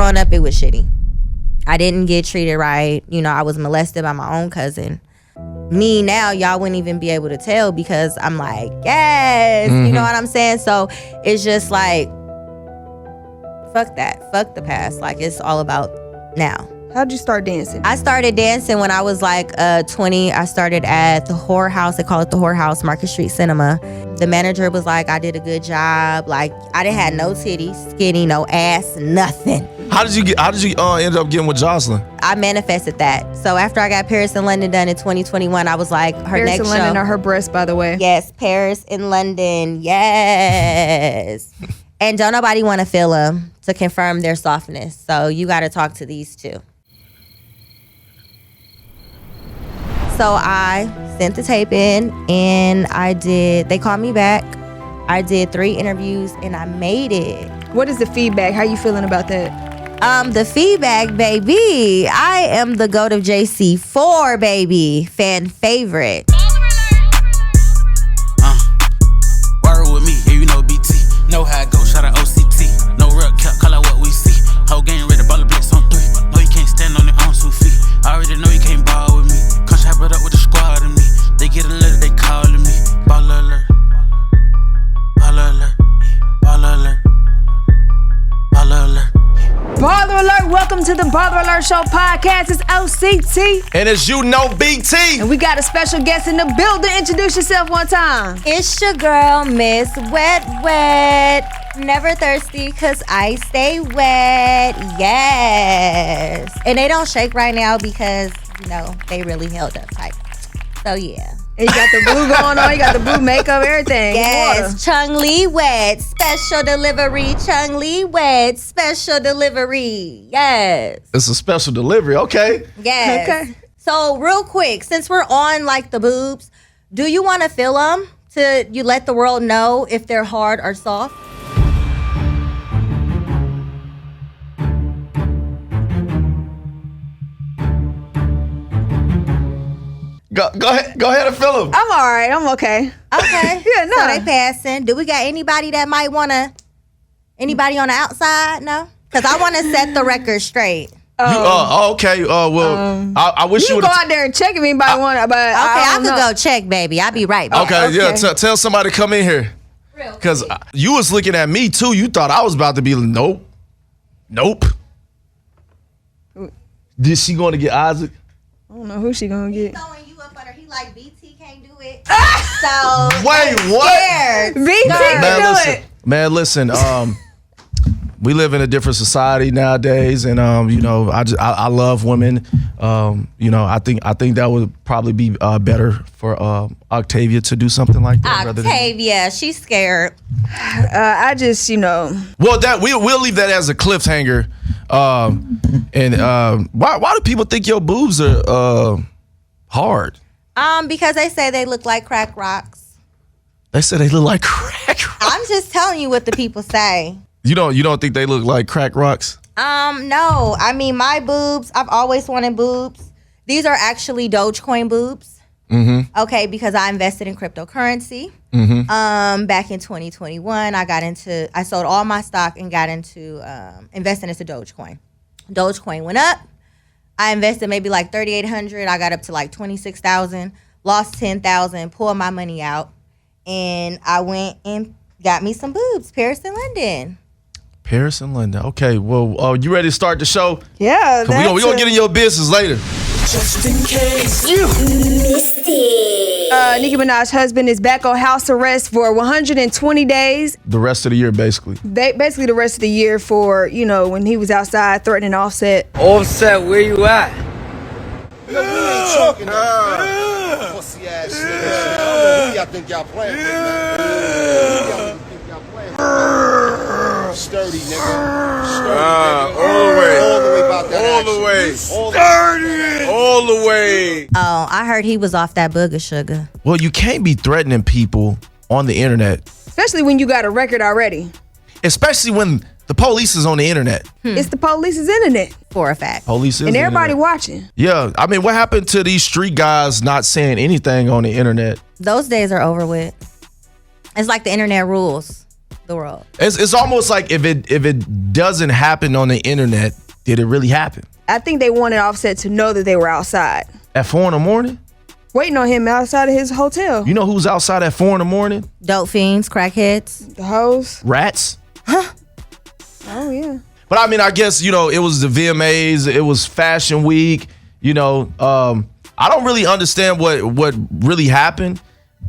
growing up, it was shitty. I didn't get treated right. You know, I was molested by my own cousin. Me now, y'all wouldn't even be able to tell because I'm like, yes, you know what I'm saying? So it's just like, fuck that. Fuck the past. Like, it's all about now. How'd you start dancing? I started dancing when I was like 20. I started at the whorehouse. They call it the whorehouse, Market Street Cinema. The manager was like, I did a good job. Like, I didn't have no titties, skinny, no ass, nothing. How did you end up getting with Joseline? I manifested that. So after I got Paris and London done in 2021, I was like, her Paris next and show. London are her breasts, by the way. Yes, Paris and London. Yes. And don't nobody want to feel them to confirm their softness. So you got to talk to these two. So I sent the tape in and they called me back. I did 3 interviews and I made it. What is the feedback? How you feeling about that? The feedback, baby. I am the GOAT of JC4, baby. Fan favorite. Word with me, yeah, you know BT. Know how it go, shout out OCT. No real cap, call out what we see. Whole game ready, baller blitz on 3. No, you can't stand on your own 2 feet. I already know you can't ball with me. Come chop it up with the squad and me. They get a letter, they calling me. BallerAlert. BallerAlert. BallerAlert. BallerAlert. BallerAlert, welcome to the BallerAlert Show podcast. It's OCT. And as you know, BT. And we got a special guest in the building. Introduce yourself one time. It's your girl, Miss Wet Wet. Never thirsty, cause I stay wet. Yes. And they don't shake right now because, you know, they really held up tight. So yeah. And you got the blue going on, you got the blue makeup, everything. Yes, Chung Lee Wet, special delivery. Chung Lee Wet, special delivery. Yes. It's a special delivery, okay. Yes. Okay. So real quick, since we're on like the boobs, do you want to feel them to you let the world know if they're hard or soft? Go ahead and fill them. I'm all right. I'm okay. Okay. Yeah, no. So they passing. Do we got anybody that might anybody on the outside? No? Because I want to set the record straight. Okay. Well, I wish you can would go out there and check if anybody want it, but I could go check, baby. I'll be right back. Okay, yeah. Tell somebody to come in here. Because you was looking at me too. You thought I was about to be nope. Is she going to get Isaac? I don't know who she gonna get. Throwing you up on her. He like BT can't do it. So wait, what? Scared. BT can do it. Man, listen. We live in a different society nowadays, and you know, I love women. You know, I think that would probably be better for Octavia to do something like that. Octavia, she's scared. I just, you know. Well, that we'll leave that as a cliffhanger. And why do people think your boobs are hard? Because they say they look like crack rocks. They say they look like crack rocks. I'm just telling you what the people say. You don't think they look like crack rocks? No. I mean, my boobs, I've always wanted boobs. These are actually Dogecoin boobs. Mm-hmm. Okay, because I invested in cryptocurrency. Mm-hmm. Back in 2021, I sold all my stock and got into investing into Dogecoin. Dogecoin went up. I invested maybe like $3,800. I got up to like $26,000. Lost $10,000. Pulled my money out, and I went and got me some boobs. Paris and London. Paris and London. Okay, well, you ready to start the show? Yeah, we're gonna get in your business later. Just in case you missed it. Nicki Minaj's husband is back on house arrest for 120 days. The rest of the year, basically. Basically the rest of the year for, you know, when he was outside threatening Offset. Offset, where you at? You know, we ain't talking pussy ass niggas. I don't know who y'all think y'all playing with, man. Who y'all think y'all playing with? Sturdy, nigga. Sturdy, nigga. All the way. All the way about that All action. the way. Sturdy. All the way. Oh, I heard he was off that booger sugar. Well, you can't be threatening people on the internet. Especially when you got a record already. Especially when the police is on the internet. It's the police's internet. For a fact. Police is and everybody internet. watching. Yeah, I mean, what happened to these street guys not saying anything on the internet? Those days are over with. It's like the internet rules. The the world. It's almost like if it doesn't happen on the internet, did it really happen? I think they wanted Offset to know that they were outside. At 4 a.m? Waiting on him outside of his hotel. You know who's outside at 4 a.m? Dope fiends, crackheads. The hoes. Rats. Oh, yeah. But I mean, I guess, it was the VMAs, it was Fashion Week, I don't really understand what really happened.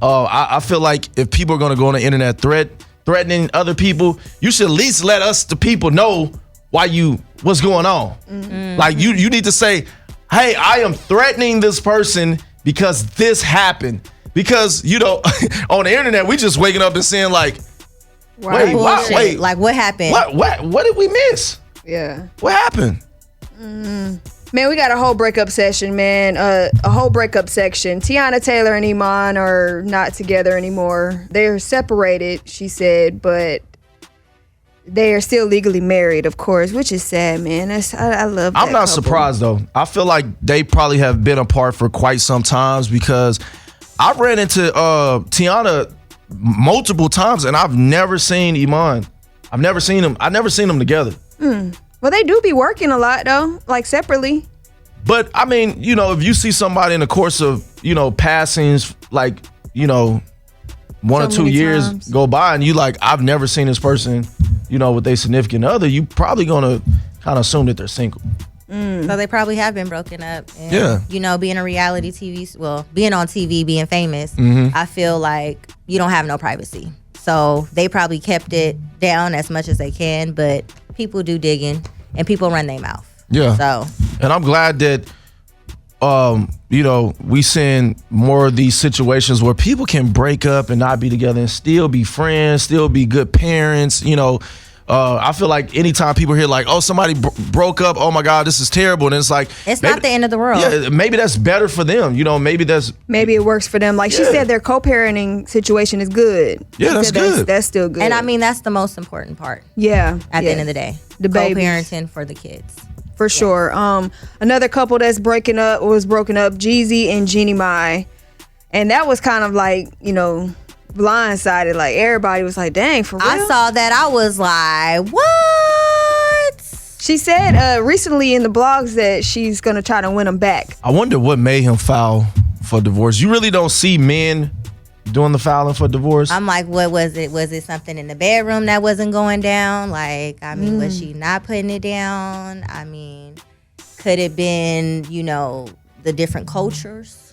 I feel like if people are going to go on the internet threatening other people, you should at least let us, the people, know what's going on. Mm-hmm. Like, you need to say, hey, I am threatening this person because this happened. Because, on the internet, we just waking up and saying like, wait, like what happened? What did we miss? Yeah. What happened? Man, we got a whole breakup session, man. A whole breakup section. Tiana Taylor and Iman are not together anymore. They're separated, she said, but they are still legally married, of course, which is sad, man. I love that I'm not couple. surprised, though. I feel like they probably have been apart for quite some times because I ran into Tiana multiple times, and I've never seen Iman. I've never seen them together. Well, they do be working a lot, though, like separately. But, I mean, if you see somebody in the course of, passings, like, 1 or 2 years times go by, and you like, I've never seen this person, with their significant other, you probably going to kind of assume that they're single. So they probably have been broken up. And, Yeah. Being a reality TV, being on TV, being famous, I feel like you don't have no privacy. So they probably kept it down as much as they can, but people do digging and people run their mouth. Yeah. So. And I'm glad that, we seeing more of these situations where people can break up and not be together and still be friends, still be good parents, I feel like anytime people hear like, oh, somebody broke up, oh my God, this is terrible. And it's like, it's not the end of the world. Yeah, maybe that's better for them. Maybe it works for them. Like she said, their co-parenting situation is good. Yeah, that's good. That's still good. And I mean, that's the most important part. Yeah. At the end of the day. The babies. Co-parenting for the kids. For sure. Another couple that's broken up, Jeezy and Jeannie Mai. And that was kind of like, blindsided. Like everybody was like, dang, for real? I saw that. I was like, what? She said recently in the blogs that she's going to try to win them back. I wonder what made him file for divorce. You really don't see men doing the filing for divorce? I'm like, what was it? Was it something in the bedroom that wasn't going down? Like, I mean, was she not putting it down? I mean, could it been, the different cultures?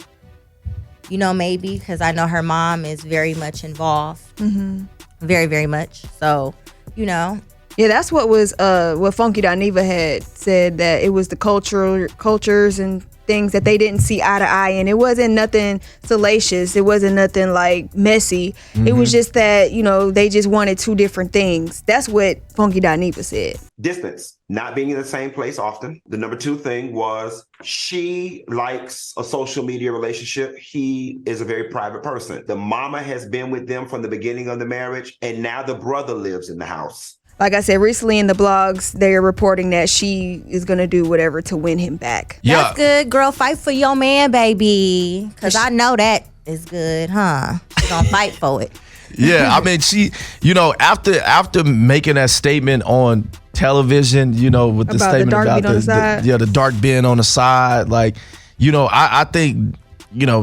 Maybe, because I know her mom is very much involved. Mm-hmm. Very, very much. So, Yeah, that's what was what Funky Dineva had said, that it was the cultures and things that they didn't see eye to eye, and it wasn't nothing salacious. It wasn't nothing like messy. Mm-hmm. It was just that, they just wanted two different things. That's what Funky Dineva said. Distance, not being in the same place often. The number two thing was she likes a social media relationship. He is a very private person. The mama has been with them from the beginning of the marriage, and now the brother lives in the house. Like I said, recently in the blogs, they're reporting that she is going to do whatever to win him back. Yeah. That's good, girl. Fight for your man, baby. Because I know that is good, huh? She's going to fight for it. Yeah, I mean, she, after making that statement on television, with the about statement about the dark bin on the side, like, I think,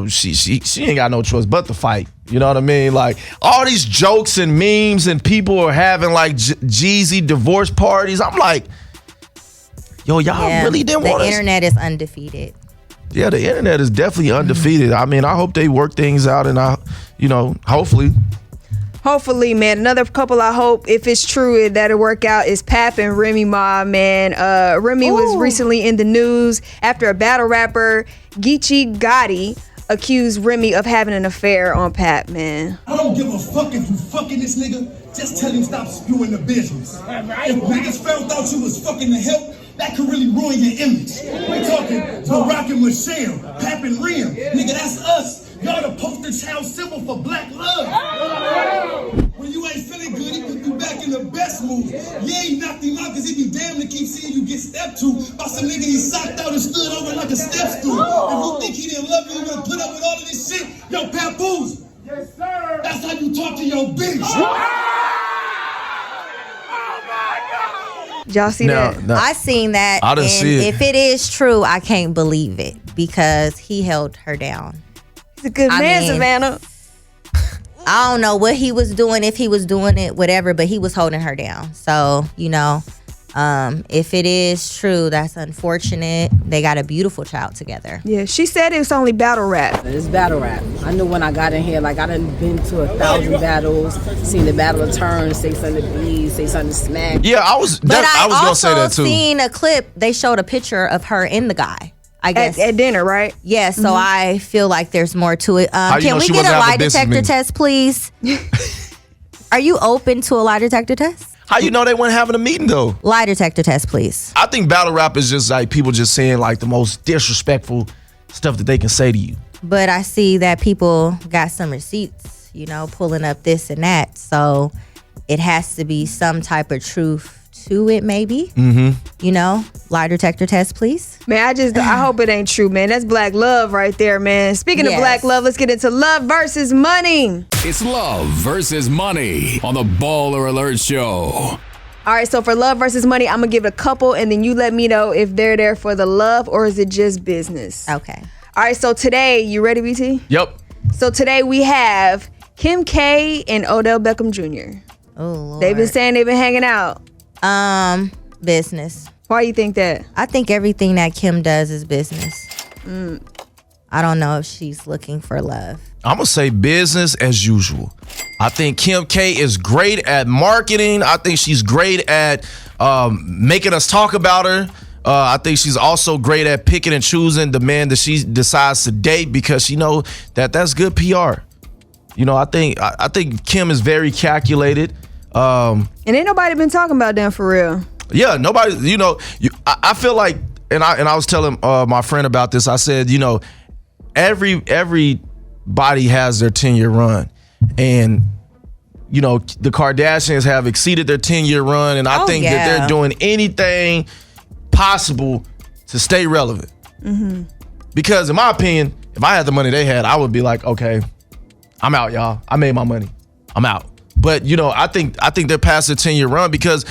she ain't got no choice but to fight. You know what I mean? Like, all these jokes and memes and people are having like Jeezy divorce parties. I'm like, yo, y'all really didn't want us. The internet is undefeated. Yeah, the internet is definitely undefeated. I mean, I hope they work things out, and hopefully. Hopefully, man. Another couple I hope, if it's true, that'll work out is Pap and Remy Ma, man. Remy was recently in the news after a battle rapper, Geechee Gotti, accused Remy of having an affair on Pap, man. I don't give a fuck if you fucking this nigga. Just tell him stop spewing the business. If niggas thought you was fucking the help, that could really ruin your image. We're talking Barack and Michelle, Pap and Rim. Nigga, that's us. Y'all the poster child symbol for black love. When you ain't feeling good, he put you back in the best mood. Yeah, he knocked him out because he be damn to keep seeing you get stepped to by some nigga he socked out and stood over like a step stool. If you think he didn't love you, you gonna put up with all of this shit? Yo, Papoose. Yes, sir. That's how you talk to your bitch. Y'all see that? No. I seen that. I didn't see it. If it is true, I can't believe it because he held her down. He's a good man, Savannah. I don't know what he was doing, if he was doing it, whatever, but he was holding her down. So, if it is true, that's unfortunate. They got a beautiful child together. Yeah, she said it was only battle rap. It's battle rap. I knew when I got in here, like I done been to 1,000 battles, seen the battle of turns, say something to bleed, say something to smack. Yeah, I was going to say that too. Seen a clip, they showed a picture of her and the guy. I guess at dinner, right? Yeah, so I feel like there's more to it. Can we get a lie detector test, please? Are you open to a lie detector test? How you know they weren't having a meeting though? Lie detector test, please. I think battle rap is just like people just saying like the most disrespectful stuff that they can say to you. But I see that people got some receipts, pulling up this and that. So it has to be some type of truth to it, maybe. Lie detector test, please. Man, I hope it ain't true, man. That's black love right there, man. Speaking of black love, let's get into love versus money. It's love versus money on the Baller Alert Show. All right, so for love versus money, I'm going to give it a couple, and then you let me know if they're there for the love or is it just business. Okay. All right, so today, you ready, BT? Yep. So today we have Kim K and Odell Beckham Jr. Oh, Lord. They've been saying they've been hanging out. Business. Why you think that? I think everything that Kim does is business. I don't know if she's looking for love. I'm going to say business as usual. I think Kim K is great at marketing. I think she's great at making us talk about her. I think she's also great at picking and choosing the man that she decides to date because she know that that's good PR. I think Kim is very calculated. And ain't nobody been talking about them for real. Yeah, nobody. I feel like, and I was telling my friend about this. I said, everybody has their 10-year run, and the Kardashians have exceeded their 10-year run, and I think that they're doing anything possible to stay relevant. Because in my opinion, if I had the money they had, I would be like, okay, I'm out, y'all. I made my money. I'm out. But I think they're past their 10-year run because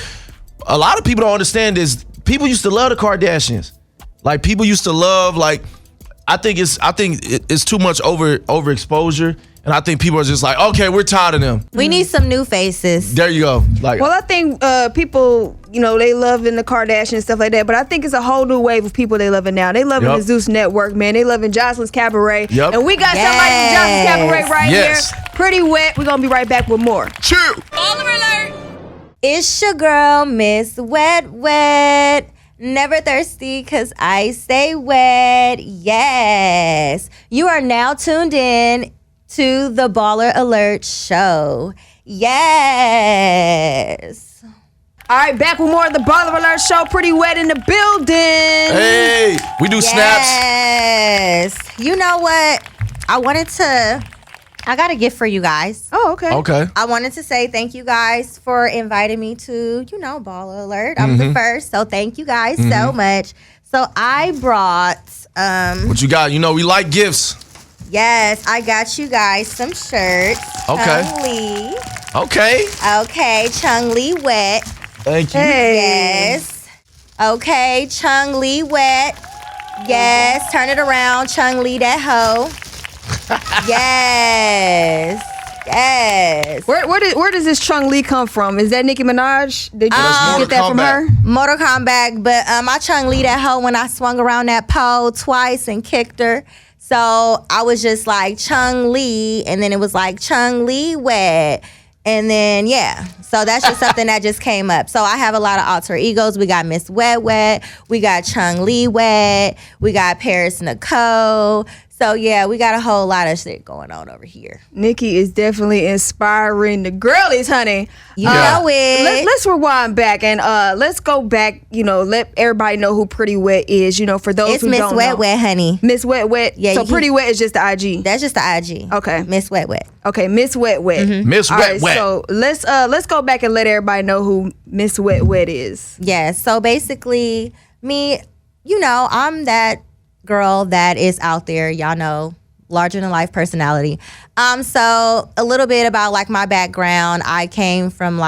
a lot of people don't understand this. People used to love the Kardashians. Like people used to love I think it's too much overexposure, and I think people are just like, okay, we're tired of them. We need some new faces. There you go. Well, I think people, they loving the Kardashians and stuff like that, but I think it's a whole new wave of people they loving now. They loving the Zeus Network, man. They loving Joseline's Cabaret. Yep. And we got somebody from Joseline's Cabaret right here. Pretty wet. We're going to be right back with more. Chill. Baller Alert. It's your girl, Miss Wet Wet. Never thirsty because I stay wet. Yes. You are now tuned in to the Baller Alert Show. Yes. All right, back with more of the Baller Alert Show. Pretty wet in the building. Hey, we do snaps. Yes. You know what? I got a gift for you guys. Oh, okay. Okay. I wanted to say thank you guys for inviting me to, Baller Alert. I'm the first, so thank you guys so much. So I brought What you got? We like gifts. Yes, I got you guys some shirts. Okay. Chung Lee. Okay. Okay, Chung Lee Wet. Thank you. Yes. Okay, Chung Lee Wet. Yes, turn it around. Chung Lee that hoe. Yes. Yes. Where does this Chung Lee come from? Is that Nicki Minaj? Did you get that from her? Mortal Kombat, but I Chung Lee that hoe when I swung around that pole twice and kicked her. So I was just like Chung Lee, and then it was like Chung Lee Wet. And then, so that's just something that just came up. So I have a lot of alter egos. We got Miss Wet Wet. We got Chung Lee Wet. We got Paris Nicole. So, we got a whole lot of shit going on over here. Nikki is definitely inspiring the girlies, honey. You know it. Let's rewind back and let's go back, let everybody know who Pretty Wet is, for those who don't know. It's Miss Wet Wet, honey. Miss Wet Wet? Yeah. So Pretty Wet is just the IG? That's just the IG. Okay. Miss Wet Wet. Okay, Miss Wet Wet. Mm-hmm. Miss Wet Wet. So let's go back and let everybody know who Miss Wet Wet is. Yeah, so basically, me, I'm that girl that is out there, y'all know, larger than life personality. So a little bit about my background. I came from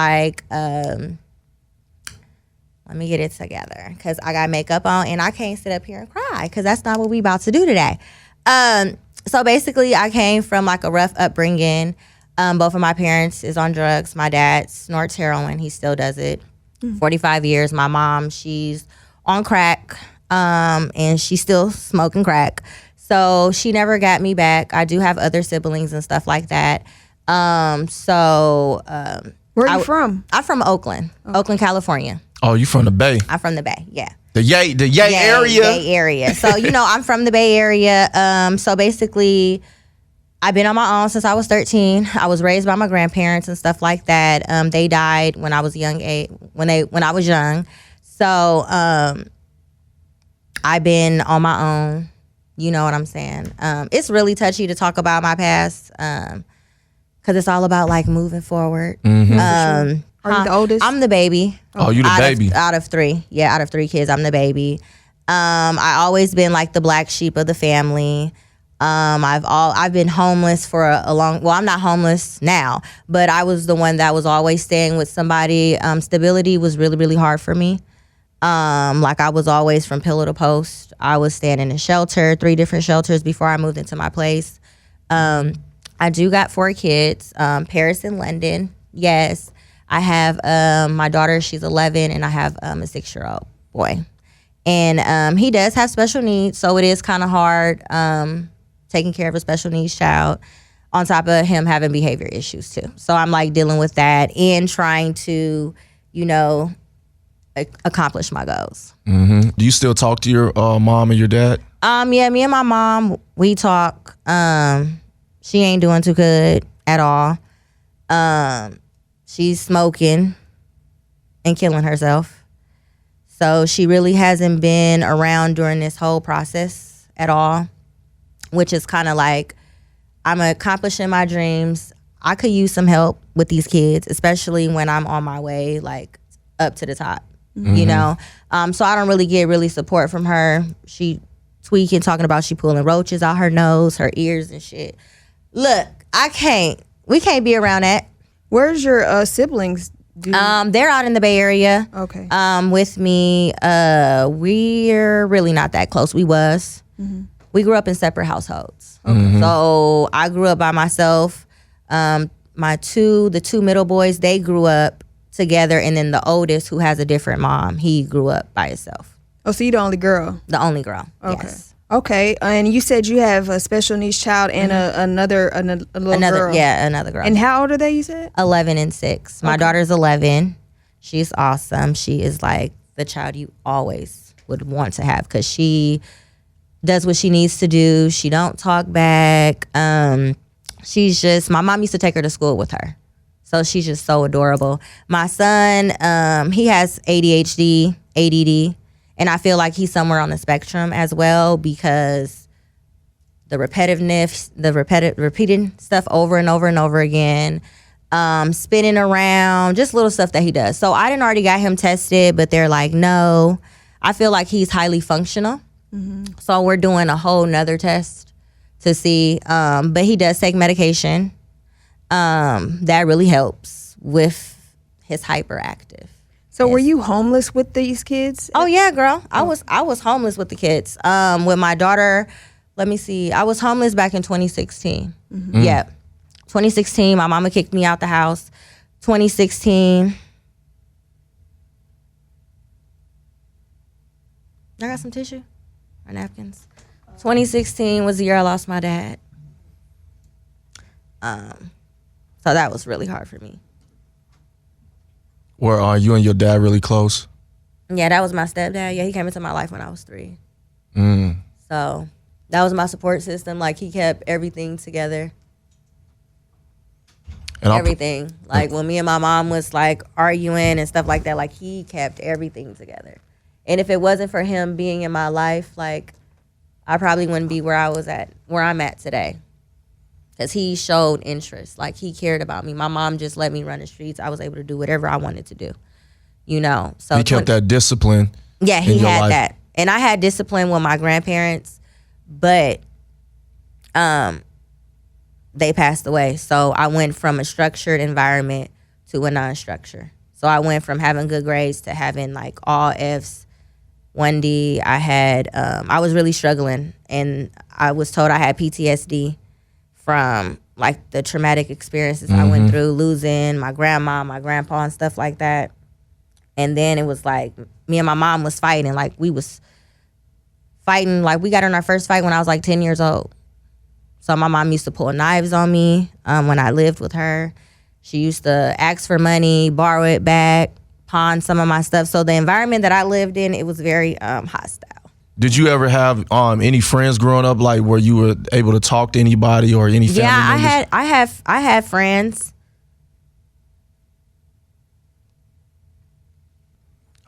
let me get it together because I got makeup on and I can't sit up here and cry because that's not what we about to do today. So basically, I came from like a rough upbringing. Both of my parents is on drugs. My dad snorts heroin. He still does it. 45 years. My mom, she's on crack, and she's still smoking crack. So she never got me back. I do have other siblings and stuff like that. Where are you from? I'm from Oakland, Oakland, California. Oh, you from the Bay? I'm from the Bay, yeah. The Yay area? Yay area. So, I'm from the Bay Area. So basically, I've been on my own since I was 13. I was raised by my grandparents and stuff like that. They died when I was when I was young. So I've been on my own. You know what I'm saying? It's really touchy to talk about my past because it's all about like moving forward. Mm-hmm. Are you the oldest? I'm the baby. Oh, you the baby? Out of three. Yeah, out of three kids, I'm the baby. I always been like the black sheep of the family. I've been homeless for a long. Well, I'm not homeless now, but I was the one that was always staying with somebody. Stability was really, really hard for me. Like I was always from pillar to post. I was staying in a shelter, 3 different shelters before I moved into my place. I do got 4 kids, Paris and London. Yes. I have my daughter, she's 11, and I have a 6-year-old boy. And he does have special needs, so it is kind of hard taking care of a special needs child on top of him having behavior issues too. So I'm like dealing with that and trying to, accomplish my goals. Mm-hmm. Do you still talk to your mom and your dad? Yeah, me and my mom, we talk. She ain't doing too good at all. She's smoking and killing herself. So she really hasn't been around during this whole process at all, which is kind of like I'm accomplishing my dreams. I could use some help with these kids, especially when I'm on my way like up to the top, So I don't really get support from her. She tweaking, talking about she pulling roaches out her nose, her ears and shit. Look, we can't be around that. Where's your siblings? They're out in the Bay Area. Okay. With me. We're really not that close. We was. Mm-hmm. We grew up in separate households. Okay. Mm-hmm. So I grew up by myself. The 2 middle boys, they grew up together, and then the oldest, who has a different mom, he grew up by himself. Oh, so you the only girl? The only girl. Okay. Yes. Okay, and you said you have a special needs child and another little girl. Yeah, another girl. And how old are they, you said? 11 and 6. My daughter's 11. She's awesome. She is like the child you always would want to have because she does what she needs to do. She don't talk back. She's just, my mom used to take her to school with her. So she's just so adorable. My son, he has ADHD, ADD. And I feel like he's somewhere on the spectrum as well because the repeating stuff over and over and over again, spinning around, just little stuff that he does. So I didn't already got him tested, but they're like, no. I feel like he's highly functional. Mm-hmm. So we're doing a whole nother test to see. But he does take medication. That really helps with his hyperactive. So were you homeless with these kids? Oh yeah, girl. I was homeless with the kids. With my daughter, let me see. I was homeless back in 2016. Mm-hmm. Yeah. 2016, my mama kicked me out the house. 2016. I got some tissue or napkins. 2016 was the year I lost my dad. So that was really hard for me. Were you and your dad really close? Yeah, that was my stepdad. Yeah, he came into my life when I was 3. So that was my support system. Like, he kept everything together. And everything. Like, when me and my mom was, like, arguing and stuff like that, like, he kept everything together. And if it wasn't for him being in my life, like, I probably wouldn't be where I'm at today. Because he showed interest. Like, he cared about me. My mom just let me run the streets. I was able to do whatever I wanted to do. So he kept that discipline. Yeah, he had that. And I had discipline with my grandparents, but they passed away. So I went from a structured environment to a non-structured. So I went from having good grades to having like all Fs, 1D. I was really struggling, and I was told I had PTSD from like the traumatic experiences I went through, losing my grandma, my grandpa, and stuff like that. And then it was like me and my mom was fighting. Like we was fighting. Like we got in our first fight when I was like 10 years old. So my mom used to pull knives on me when I lived with her. She used to ask for money, borrow it back, pawn some of my stuff. So the environment that I lived in, it was very hostile. Did you ever have any friends growing up, like where you were able to talk to anybody or any family members? I had friends.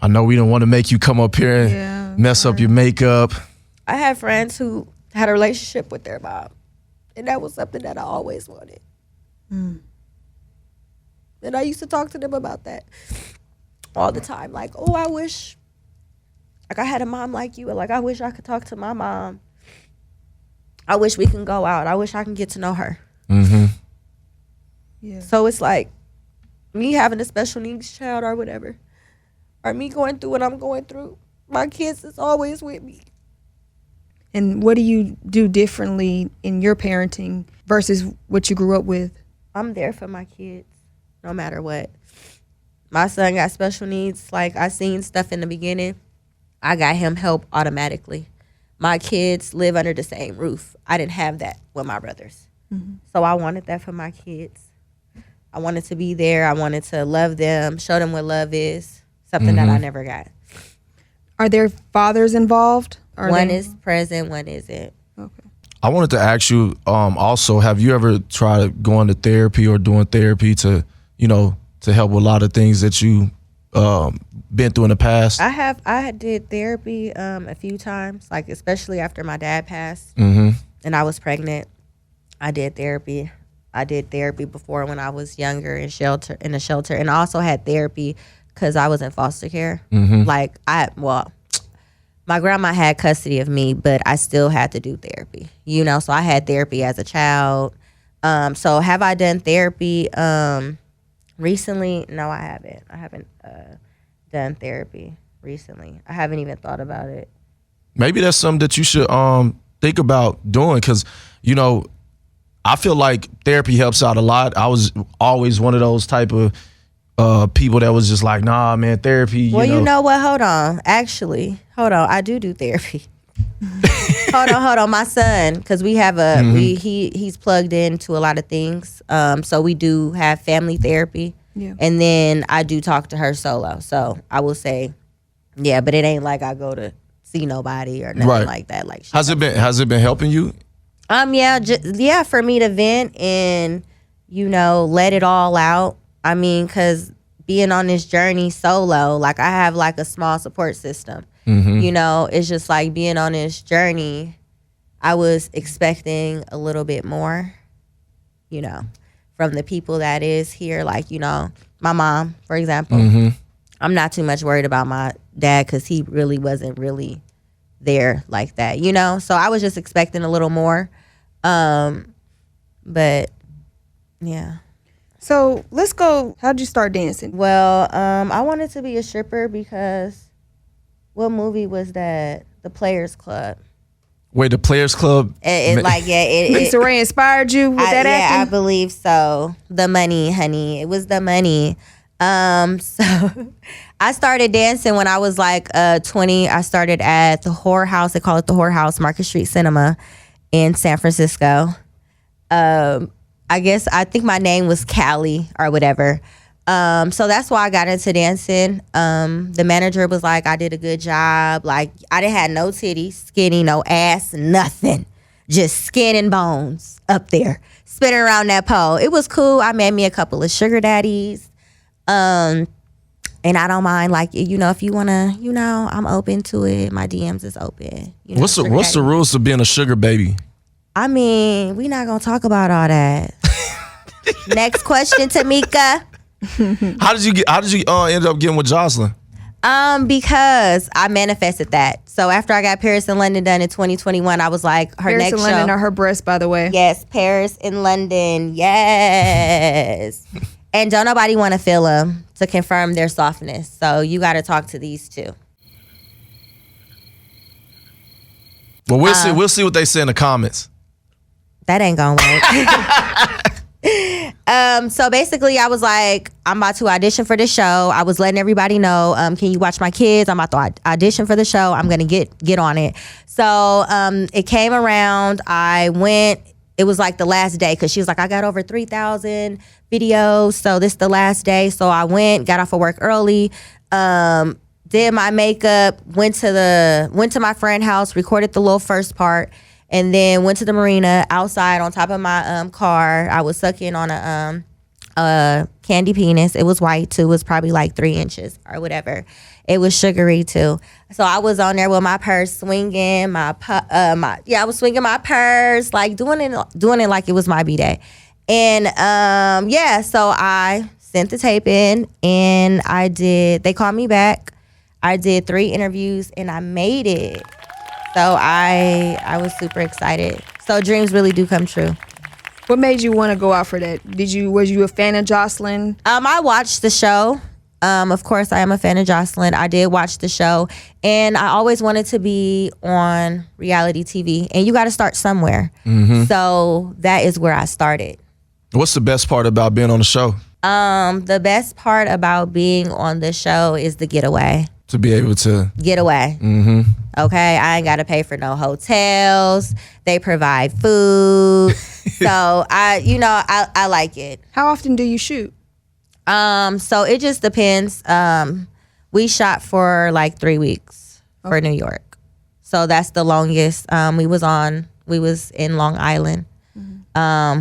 I know we don't want to make you come up here and mess up your makeup. I had friends who had a relationship with their mom, and that was something that I always wanted. And I used to talk to them about that all the time. Like, oh, I wish, like I had a mom like you. Like, I wish I could talk to my mom. I wish we can go out. I wish I can get to know her. Yeah. So it's like me having a special needs child or whatever, or me going through what I'm going through, my kids is always with me. And what do you do differently in your parenting versus what you grew up with? I'm there for my kids, no matter what. My son got special needs. Like, I seen stuff in the beginning. I got him help automatically. My kids live under the same roof. I didn't have that with my brothers. So I wanted that for my kids. I wanted to be there. I wanted to love them, show them what love is, something that I never got. Are there fathers involved? One is present, one isn't. Okay. I wanted to ask you also, have you ever tried going to therapy or doing therapy to, to help with a lot of things that you been through in the past? I did therapy a few times, like especially after my dad passed and I was pregnant. I did therapy. I did therapy before when I was younger in a shelter, and I also had therapy because I was in foster care. Like my grandma had custody of me, but I still had to do therapy. So I had therapy as a child. So have I done therapy recently? No, I haven't. I haven't done therapy recently. I haven't even thought about it. Maybe that's something that you should think about doing, because I feel like therapy helps out a lot. I was always one of those type of people that was just like, nah, man, therapy. Well, you know what? Hold on. Actually, hold on. I do therapy. hold on. My son, because we have he's plugged into a lot of things. So we do have family therapy. Yeah. And then I do talk to her solo. So I will say, yeah, but it ain't like I go to see nobody or nothing like that. Like, has it been helping you? Yeah, for me to vent and let it all out. I mean, because being on this journey solo, like I have like a small support system. It's just like being on this journey. I was expecting a little bit more, from the people that is here. Like, my mom, for example. I'm not too much worried about my dad because he really wasn't really there like that, So I was just expecting a little more. But yeah. So let's go. How'd you start dancing? Well, I wanted to be a stripper because what movie was that? The Players Club. Wait, the Players Club? Lisa Ray inspired you with that acting? Yeah, I believe so. The money, honey. It was the money. So I started dancing when I was like 20. I started at the Whore House. They call it the Whore House, Market Street Cinema in San Francisco. I think my name was Callie or whatever. So that's why I got into dancing. The manager was like, I did a good job. Like, I didn't have no titties, skinny, no ass, nothing. Just skin and bones up there, spinning around that pole. It was cool. I met me a couple of sugar daddies. And I don't mind, like, if you want to, I'm open to it. My DMs is open. What's the rules of being a sugar baby? I mean, we not going to talk about all that. Next question, Tamika. How did you end up getting with Joseline? Because I manifested that. So after I got Paris and London done in 2021, I was like, Paris next and London are her breasts, by the way. Yes, Paris and London. Yes. And don't nobody want to feel them. to confirm their softness. So you got to talk to these two. Well, we'll see what they say in the comments. That ain't gonna work. So basically, I was like, I'm about to audition for this show. I was letting everybody know, can you watch my kids? I'm about to audition for the show. I'm gonna get on it. So it came around. I went. It was like the last day because she was like, I got over 3,000 videos. So this is the last day. So I went, got off of work early. Did my makeup, went to my friend's house, recorded the little first part, and then went to the marina outside on top of my car. I was sucking on a candy penis. It was white too. It was probably like 3 inches or whatever. It was sugary too. So I was on there with my purse swinging I was swinging my purse, like doing it like it was my B-day. And so I sent the tape in and they called me back. I did 3 interviews and I made it. So I was super excited. So dreams really do come true. What made you want to go out for that? Was you a fan of Joseline? I watched the show. Of course, I am a fan of Joseline. I did watch the show, and I always wanted to be on reality TV. And you got to start somewhere. Mm-hmm. So that is where I started. What's the best part about being on the show? The best part about being on the show is the getaway. To be able to get away. Mm-hmm. Okay, I ain't got to pay for no hotels. They provide food. So I like it. How often do you shoot? So it just depends. We shot for like 3 weeks for New York. So that's the longest. We was in Long Island.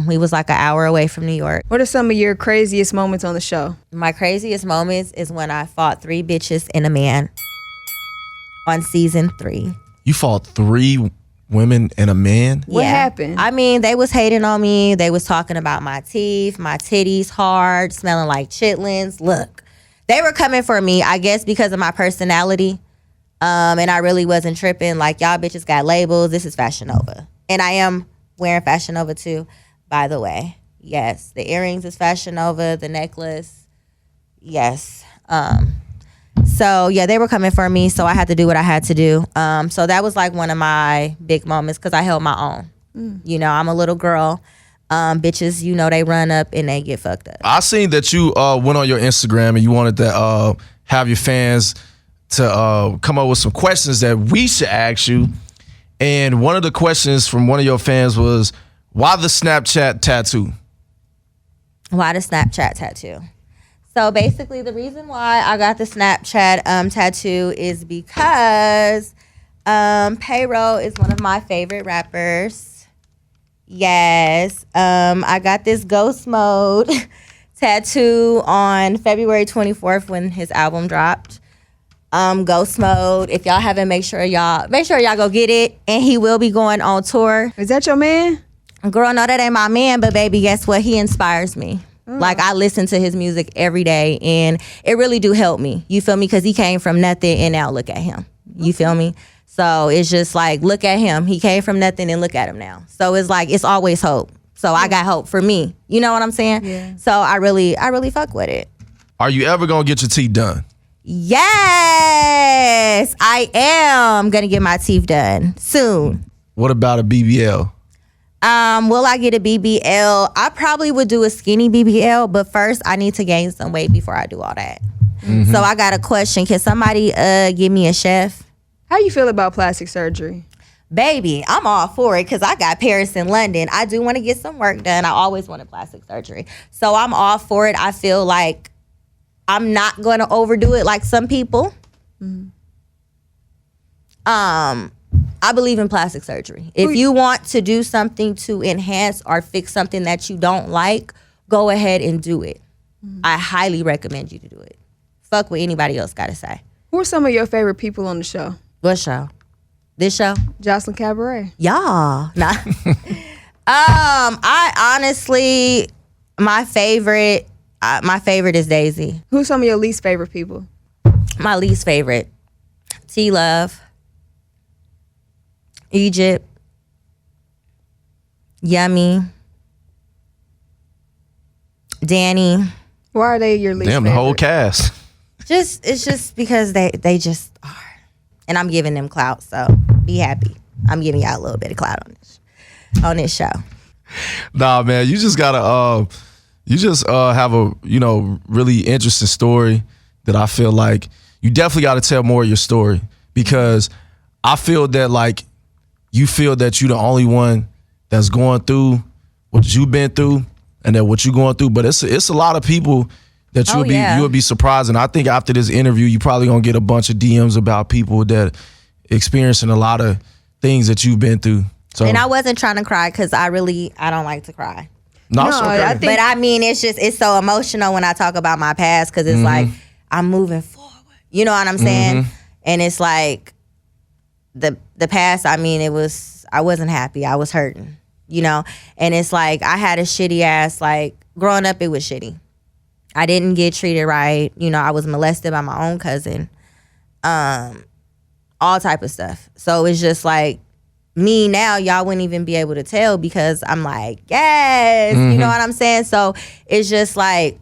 We was like an hour away from New York. What are some of your craziest moments on the show? My craziest moments is when I fought 3 bitches and a man on season 3. You fought 3 women and a man? What happened? I mean, they was hating on me. They was talking about my teeth, my titties hard, smelling like chitlins. Look, they were coming for me, I guess, because of my personality. And I really wasn't tripping. Like, y'all bitches got labels. This is Fashion Nova. And I am wearing Fashion Nova too, by the way. Yes, the earrings is Fashion Nova, the necklace. Yes. So yeah, they were coming for me, so I had to do what I had to do. So that was like one of my big moments because I held my own. You know, I'm a little girl. Bitches, they run up and they get fucked up. I seen that you went on your Instagram and you wanted to have your fans to come up with some questions that we should ask you. And one of the questions from one of your fans was, why the Snapchat tattoo? Why the Snapchat tattoo? So basically the reason why I got the Snapchat tattoo is because Payroll is one of my favorite rappers. Yes. I got this Ghost Mode tattoo on February 24th when his album dropped. Ghost Mode. If y'all haven't, make sure y'all go get it. And he will be going on tour. Is that your man? Girl, no, that ain't my man, but baby, guess what? He inspires me. Like, I listen to his music every day, and it really do help me. You feel me? Because he came from nothing, and now look at him. You feel me? So it's just like, look at him. He came from nothing, and look at him now. So it's like, it's always hope. So I got hope for me. You know what I'm saying? Yeah. So I really fuck with it. Are you ever gonna get your teeth done? Yes, I am gonna get my teeth done soon. What about a BBL? Will I get a BBL? I probably would do a skinny BBL, but first I need to gain some weight before I do all that. Mm-hmm. So I got a question. Can somebody give me a chef? How you feel about plastic surgery? Baby, I'm all for it because I got Paris and London. I do want to get some work done. I always wanted plastic surgery. So I'm all for it. I feel like I'm not going to overdo it like some people. Mm-hmm. I believe in plastic surgery. If you want to do something to enhance or fix something that you don't like, go ahead and do it. Mm-hmm. I highly recommend you to do it. Fuck what anybody else got to say. Who are some of your favorite people on the show? What show? This show? Joseline Cabaret. Y'all. Nah. I honestly, my favorite is Daisy. Who's some of your least favorite people? My least favorite, T-Love, Egypt, Yummy, Danny, Why are they your least Damn, the whole cast. It's just because they just are. And I'm giving them clout, so be happy. I'm giving y'all a little bit of clout on this show. Nah, man, you just gotta have a really interesting story that I feel like you definitely gotta tell more of your story, because I feel that like you feel that you're the only one that's going through what you've been through and that what you're going through, but it's a lot of people that you'll be surprised. And I think after this interview, you probably gonna get a bunch of DMs about people that experiencing a lot of things that you've been through. So, and I wasn't trying to cry because I don't like to cry. No, it's okay. But I mean, it's so emotional when I talk about my past, because it's like I'm moving forward. You know what I'm saying? And it's like the past. I mean, I wasn't happy. I was hurting. And it's like I had a shitty ass. Like growing up, it was shitty. I didn't get treated right. I was molested by my own cousin. All type of stuff. So it's just like me now, y'all wouldn't even be able to tell, because I'm like, yes, you know what I'm saying? So it's just like,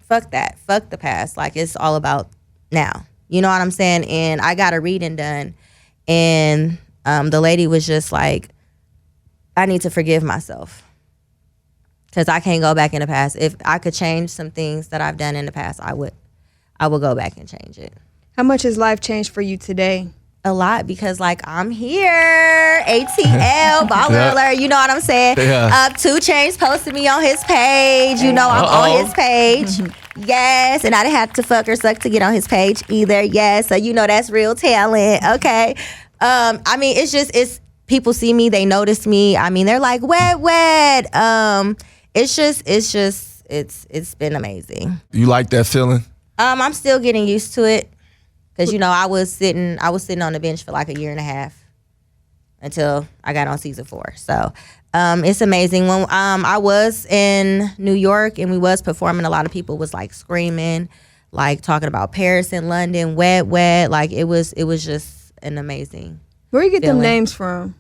fuck that. Fuck the past. Like, it's all about now. You know what I'm saying? And I got a reading done, and the lady was just like, I need to forgive myself, because I can't go back in the past. If I could change some things that I've done in the past, I would go back and change it. How much has life changed for you today? A lot, because like I'm here, ATL, BallerAlert, you know what I'm saying? Yeah. 2 Chainz posted me on his page, I'm on his page. Yes, and I didn't have to fuck or suck to get on his page either. Yes, so that's real talent. Okay. I mean, it's people see me, they notice me. I mean, they're like, wet. It's been amazing. You like that feeling? I'm still getting used to it, because I was sitting on the bench for like a year and a half until I got on season 4. So it's amazing. When I was in New York and we was performing, a lot of people was like screaming, like talking about Paris and London, wet. Like it was just an amazing. Where you get feeling. them names from?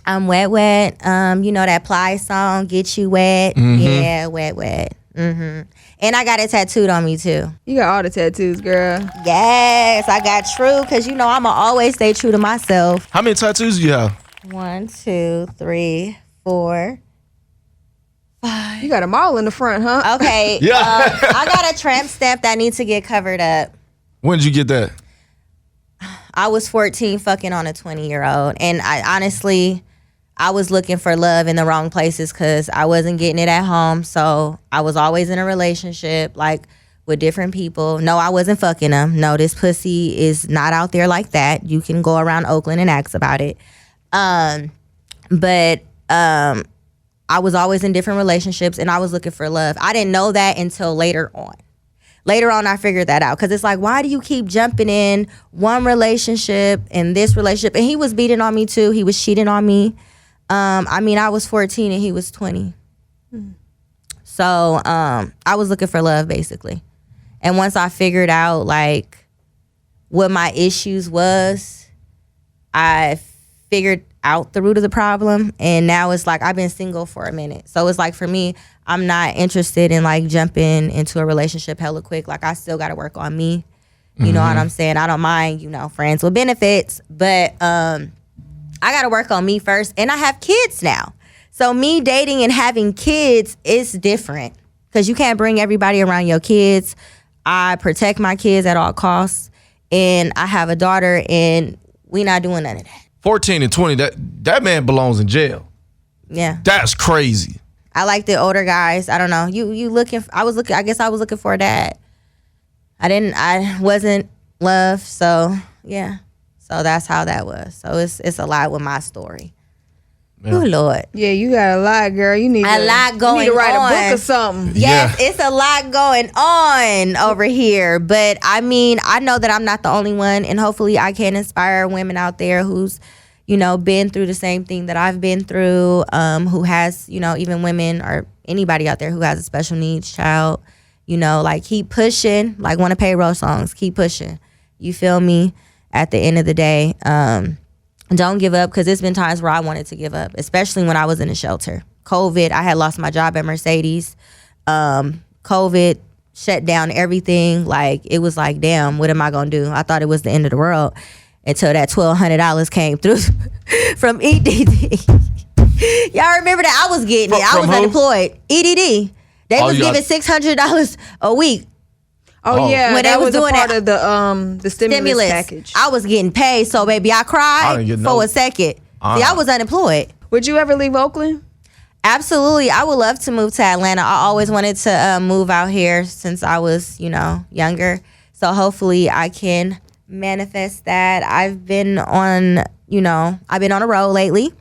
I'm wet. That Ply song, Get You Wet. Yeah, wet. And I got it tattooed on me too. You got all the tattoos, girl. Yes, I got true, because I'ma always stay true to myself. How many tattoos do you have? 1, 2, 3, 4, 5. You got them all in the front, huh? Okay. Yeah. I got a tramp stamp that needs to get covered up. When did you get that? I was 14 fucking on a 20-year-old. And I was looking for love in the wrong places, because I wasn't getting it at home. So I was always in a relationship, like with different people. No, I wasn't fucking them. No, this pussy is not out there like that. You can go around Oakland and ask about it. But I was always in different relationships, and I was looking for love. I didn't know that until later on. Later on, I figured that out, because it's like, why do you keep jumping in one relationship and this relationship? And he was beating on me too. He was cheating on me. I was 14 and he was 20. So I was looking for love, basically. And once I figured out like what my issues was, I figured out the root of the problem. And now it's like I've been single for a minute. So it's like, for me, I'm not interested in like jumping into a relationship hella quick. Like, I still got to work on me. You know what I'm saying? I don't mind, friends with benefits, but I got to work on me first. And I have kids now. So me dating and having kids is different, because you can't bring everybody around your kids. I protect my kids at all costs. And I have a daughter, and we not doing none of that. 14 and 20, that man belongs in jail. Yeah. That's crazy. I like the older guys. I don't know. I guess I was looking for a dad. I wasn't loved. So yeah. So that's how that was. So it's a lot with my story. Yeah. Oh Lord. Yeah, you got a lot, girl. You need a lot going on. You need to write a book or something. Yes, It's a lot going on over here. But I know that I'm not the only one, and hopefully I can inspire women out there who's, been through the same thing that I've been through, who has, even women or anybody out there who has a special needs child, like keep pushing, like Wanna Payroll songs, keep pushing. You feel me? At the end of the day, don't give up, because there's been times where I wanted to give up, especially when I was in a shelter. COVID, I had lost my job at Mercedes. COVID shut down everything. Like, it was like, damn, what am I gonna do? I thought it was the end of the world until that $1,200 came through from EDD. Y'all remember that? I was getting it. I was unemployed. EDD. They was giving $600 a week. Oh yeah, when that they was was doing a part of the stimulus package. I was getting paid, so baby, I cried for a second. See, I was unemployed. Would you ever leave Oakland? Absolutely. I would love to move to Atlanta. I always wanted to move out here since I was, younger. So hopefully I can manifest that. I've been on a road lately.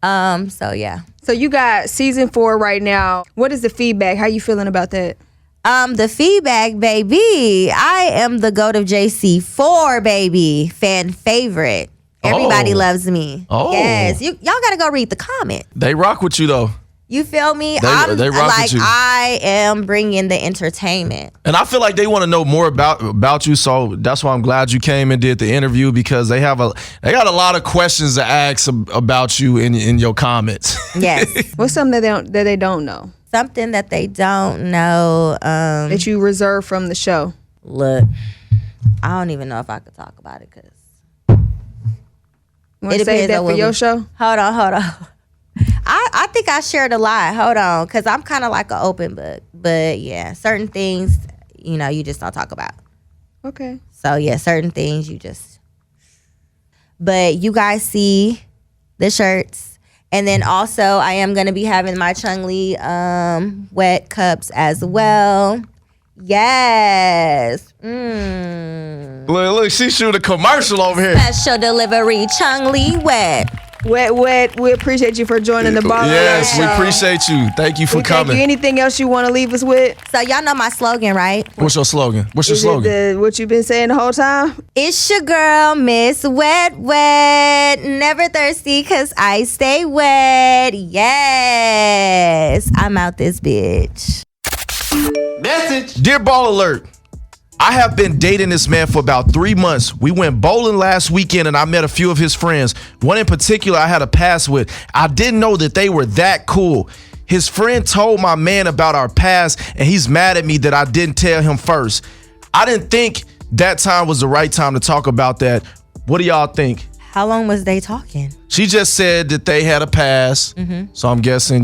So yeah. So you got season 4 right now. What is the feedback? How you feeling about that? The feedback, baby. I am the GOAT of JC4, baby. Fan favorite. Everybody loves me. Oh. Yes. Y'all got to go read the comment. They rock with you, though. You feel me? They rock with you. I am bringing the entertainment. And I feel like they want to know more about you, so that's why I'm glad you came and did the interview, because they got a lot of questions to ask about you in your comments. Yes. What's something that they don't know? Something that they don't know. That you reserve from the show. Look, I don't even know if I could talk about it, because want to save that for your show? Hold on. I think I shared a lot. Hold on, because I'm kind of like an open book. But yeah, certain things, you just don't talk about. Okay. So yeah, certain things you just. But you guys see the shirts. And then also I am going to be having my Chung-Li wet cups as well. Yes. Look, she shoot a commercial over here. Special delivery Chung-Li wet. Wet. We appreciate you for joining the BallerAlert Yes, show. we appreciate you. Thank you for coming. Thank you. Anything else you want to leave us with? So y'all know my slogan, right? What's your slogan? Is it what you've been saying the whole time? It's your girl, Miss Wet. Never thirsty, cause I stay wet. Yes. I'm out this bitch. Message. Dear BallerAlert, I have been dating this man for about 3 months. We went bowling last weekend and I met a few of his friends. One in particular I had a pass with. I didn't know that they were that cool. His friend told my man about our past and he's mad at me that I didn't tell him first. I didn't think that time was the right time to talk about that. What do y'all think? How long was they talking? She just said that they had a pass. Mm-hmm. So I'm guessing,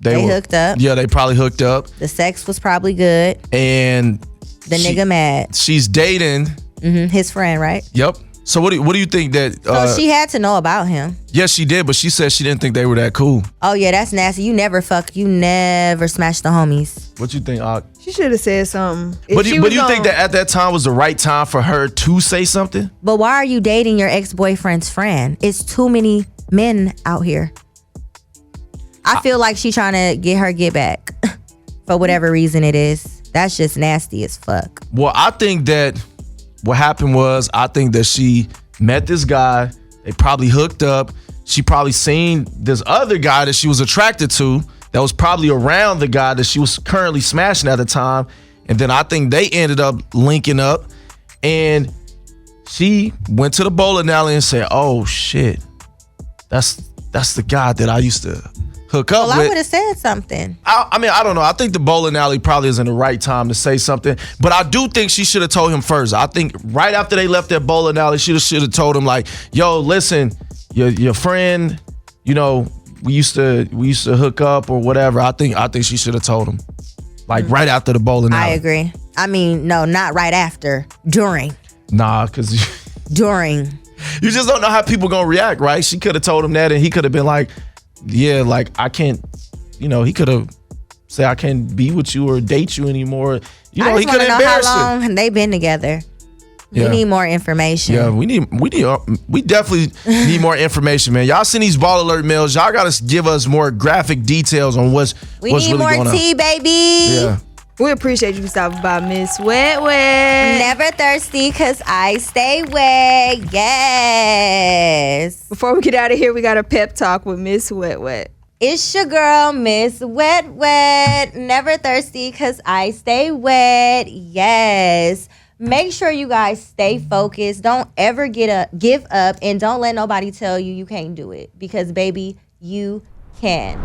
they hooked up. Yeah, they probably hooked up. The sex was probably good. And the nigga mad. She's dating his friend, right? Yep. So what do you think that? So she had to know about him. Yes, she did, but she said she didn't think they were that cool. Oh yeah, that's nasty. You never smash the homies. What you think, Ock? She should have said something. But you think that at that time was the right time for her to say something? But why are you dating your ex-boyfriend's friend? It's too many men out here. I feel like she trying to get back for whatever reason it is. That's just nasty as fuck. Well, I think that what happened was, I think that she met this guy. They probably hooked up. She probably seen this other guy that she was attracted to that was probably around the guy that she was currently smashing at the time. And then I think they ended up linking up. And she went to the bowling alley and said, oh, shit. That's the guy that I used to hook up with. Well, I would have said something. I mean, I don't know. I think the bowling alley probably isn't the right time to say something, but I do think she should have told him first. I think right after they left that bowling alley, she should have told him like, "Yo, listen, your friend, we used to hook up or whatever." I think she should have told him, like right after the bowling alley. I agree. I mean, no, not right after. During. Nah, because during. You just don't know how people gonna react, right? She could have told him that, and he could have been like, yeah, like I can't, he could have said I can't be with you or date you anymore. He could have embarrassed her. How long they been together. Yeah. We need more information. Yeah, we definitely need more information, man. Y'all send these BallerAlert mails. Y'all gotta give us more graphic details on what's really going on. We need more tea, baby. Yeah. We appreciate you stopping by, Miss Wet. Never thirsty, cause I stay wet. Yes. Before we get out of here, we got a pep talk with Miss Wet. It's your girl, Miss Wet. Never thirsty, cause I stay wet. Yes. Make sure you guys stay focused. Don't ever give up, and don't let nobody tell you can't do it, because baby, you can.